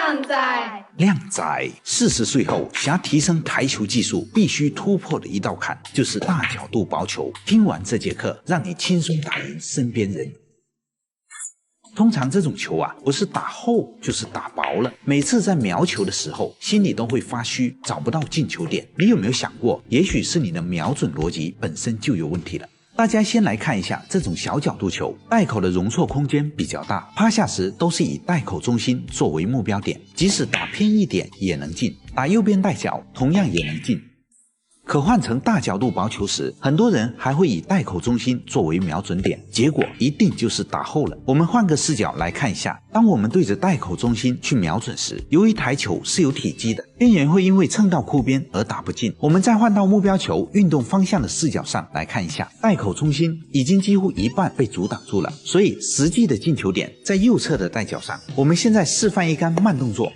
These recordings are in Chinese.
靓仔，靓仔，40岁后想提升台球技术，必须突破的一道坎就是大角度薄球。听完这节课，让你轻松打赢身边人。通常这种球啊，不是打厚就是打薄了。每次在瞄球的时候，心里都会发虚，找不到进球点。你有没有想过，也许是你的瞄准逻辑本身就有问题了？大家先来看一下这种小角度球，袋口的容错空间比较大，趴下时都是以袋口中心作为目标点，即使打偏一点也能进，打右边袋角同样也能进。可换成大角度薄球时，很多人还会以袋口中心作为瞄准点，结果一定就是打厚了。我们换个视角来看一下，当我们对着袋口中心去瞄准时，由于台球是有体积的，边缘会因为蹭到裤边而打不进。我们再换到目标球运动方向的视角上来看一下，袋口中心已经几乎一半被阻挡住了，所以实际的进球点在右侧的袋角上。我们现在示范一杆慢动作。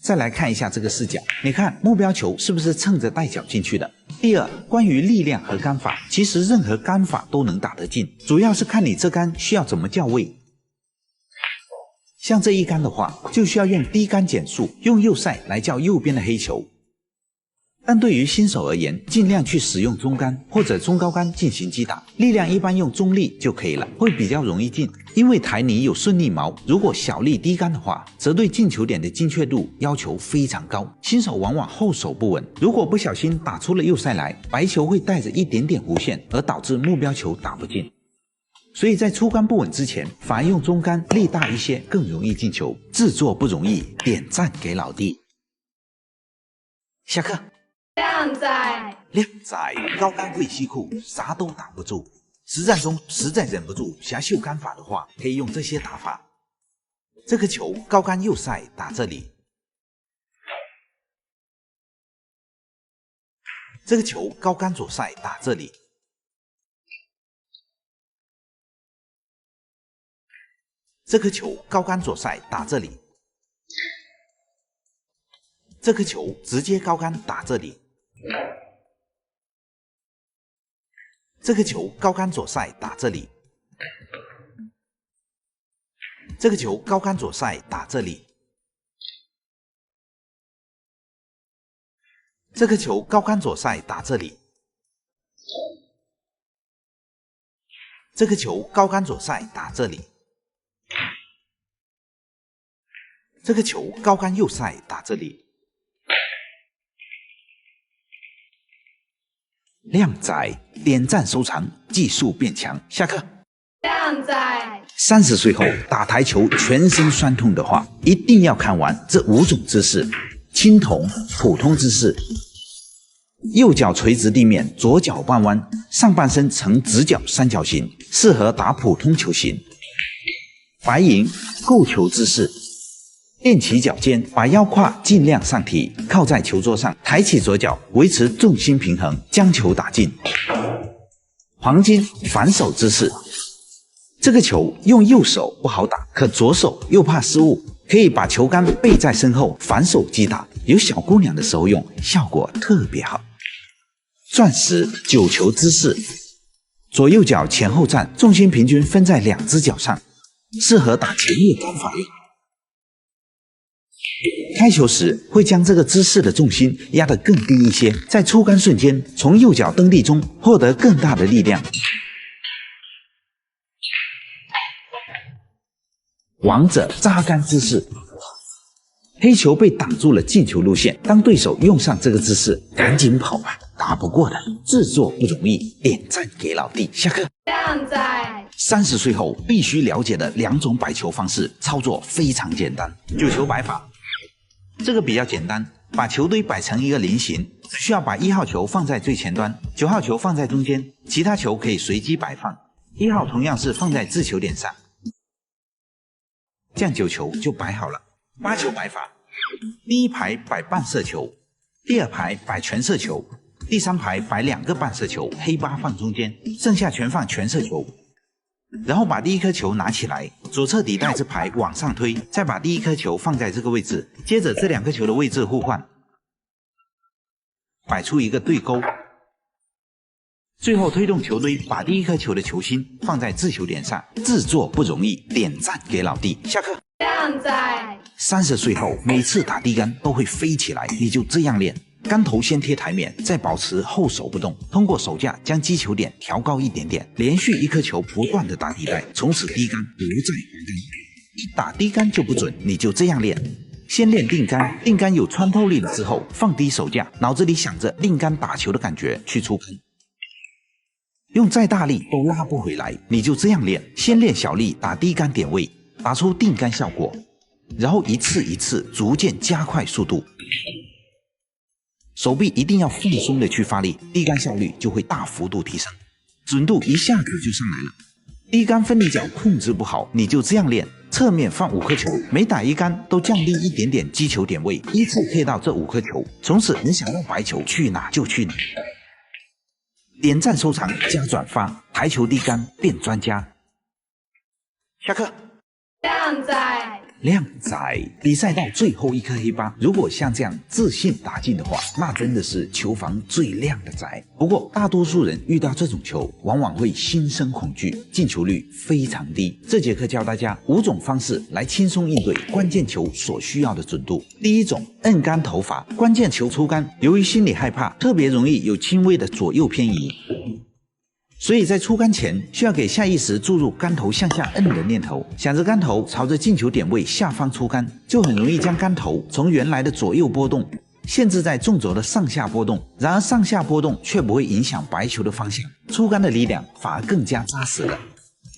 再来看一下这个视角，你看目标球是不是蹭着袋角进去的？第二，关于力量和杆法，其实任何杆法都能打得进，主要是看你这杆需要怎么校位。像这一杆的话，就需要用低杆减速，用右塞来校右边的黑球。但对于新手而言，尽量去使用中杆或者中高杆进行击打，力量一般用中力就可以了，会比较容易进。因为台泥有顺力毛，如果小力低杆的话，则对进球点的精确度要求非常高，新手往往后手不稳，如果不小心打出了右塞来，白球会带着一点点弧线，而导致目标球打不进。所以在出杆不稳之前，反而用中杆力大一些更容易进球。制作不容易，点赞给老弟。下课。靓仔，靓仔，高杆会吸库，啥都挡不住。实战中实在忍不住想秀杆法的话，可以用这些打法。这个球高杆右塞打这里，这个球高杆左塞打这里，这颗球高杆左塞打这里，这颗球直接高杆打这里。这个球高杆左塞打这里，这个球高杆左塞打这里，这个球高杆左塞打这里，这个球高杆左塞打这里，这个球高杆右塞打这里。靓仔，点赞收藏，技术变强。下课。靓仔，30岁后打台球全身酸痛的话，一定要看完这5种姿势：青铜普通姿势，右脚垂直地面，左脚半弯，上半身呈直角三角形，适合打普通球型。白银够球姿势。踮起脚尖，把腰胯尽量上提，靠在球桌上，抬起左脚，维持重心平衡，将球打进。黄金反手姿势，这个球用右手不好打，可左手又怕失误，可以把球杆背在身后，反手击打，有小姑娘的时候用，效果特别好。钻石9球姿势，左右脚前后站，重心平均分在2只脚上，适合打前叶杆法用。开球时会将这个姿势的重心压得更低一些，在出杆瞬间从右脚蹬地中获得更大的力量。王者扎杆姿势，黑球被挡住了进球路线，当对手用上这个姿势，赶紧跑吧，打不过的。制作不容易，点赞给老弟。下课。靓仔30岁后必须了解的2种摆球方式，操作非常简单。9球摆法，这个比较简单，把球堆摆成一个菱形，只需要把1号球放在最前端，9号球放在中间，其他球可以随机摆放。1号同样是放在掷球点上，这样9球就摆好了。8球摆法，第1排摆半射球，第2排摆全射球，第3排摆2个半射球，黑8放中间，剩下全放全射球。然后把第1颗球拿起来，左侧底袋这排往上推，再把第1颗球放在这个位置，接着这2颗球的位置互换，摆出一个对勾。最后推动球堆，把第1颗球的球心放在掷球点上。制作不容易，点赞给老弟。下课。靓靓仔， 30岁后，每次打低杆都会飞起来，你就这样练。杆头先贴台面，再保持后手不动，通过手架将击球点调高一点点，连续一颗球不断的打底袋，从此低杆不再还杆。一打低杆就不准，你就这样练。先练定杆，定杆有穿透力了之后，放低手架，脑子里想着定杆打球的感觉去出杆。用再大力都拉不回来，你就这样练。先练小力打低杆点位，打出定杆效果，然后一次一次逐渐加快速度。手臂一定要放松的去发力，低杆效率就会大幅度提升，准度一下子就上来了。低杆分离角控制不好，你就这样练。侧面放5颗球，每打一杆都降低一点点击球点位，依次 K 到这5颗球，从此你想要白球去哪就去哪。点赞收藏加转发，台球低杆变专家。下课。靓仔，靓仔，比赛到最后一颗黑八，如果像这样自信打进的话，那真的是球房最靓的仔。不过大多数人遇到这种球，往往会心生恐惧，进球率非常低。这节课教大家5种方式来轻松应对关键球所需要的准度。第一种，摁杆头法，关键球出杆，由于心理害怕，特别容易有轻微的左右偏移。所以在出杆前，需要给下意识注入杆头向下摁的念头，想着杆头朝着进球点位下方出杆，就很容易将杆头从原来的左右波动限制在纵轴的上下波动。然而上下波动却不会影响白球的方向，出杆的力量反而更加扎实了。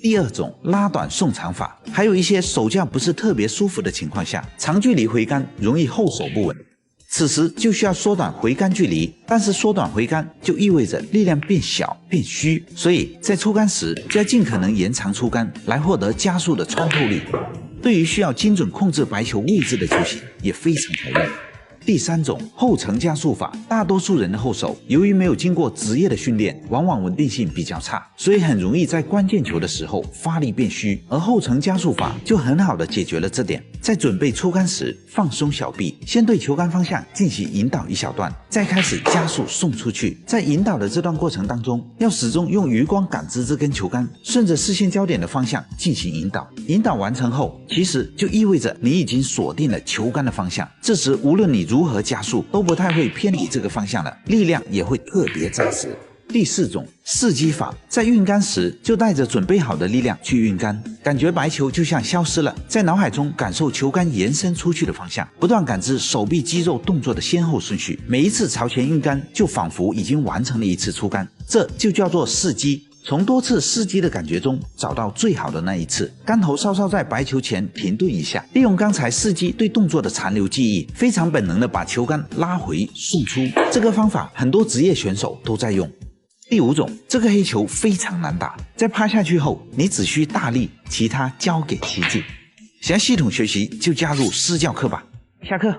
第二种，拉短送长法，还有一些手架不是特别舒服的情况下，长距离回杆容易后手不稳。此时就需要缩短回杆距离，但是缩短回杆就意味着力量变小变虚，所以在出杆时就要尽可能延长出杆，来获得加速的穿透力。对于需要精准控制白球位置的球型也非常好用。第三种，后程加速法，大多数人的后手由于没有经过职业的训练，往往稳定性比较差，所以很容易在关键球的时候发力变虚，而后程加速法就很好的解决了这点。在准备出杆时，放松小臂，先对球杆方向进行引导一小段，再开始加速送出去。在引导的这段过程当中，要始终用余光感知这根球杆，顺着视线焦点的方向进行引导。引导完成后，其实就意味着你已经锁定了球杆的方向，这时无论你如何加速，都不太会偏离这个方向了，力量也会特别扎实。第四种，伺机法，在运杆时就带着准备好的力量去运杆，感觉白球就像消失了，在脑海中感受球杆延伸出去的方向，不断感知手臂肌肉动作的先后顺序，每一次朝前运杆就仿佛已经完成了一次出杆，这就叫做伺机。从多次伺机的感觉中找到最好的那一次，杆头稍稍在白球前停顿一下，利用刚才伺机对动作的残留记忆，非常本能的把球杆拉回送出。这个方法很多职业选手都在用。第五种，这个黑球非常难打，在趴下去后，你只需大力，其他交给奇迹。想要系统学习就加入私教课吧。下课。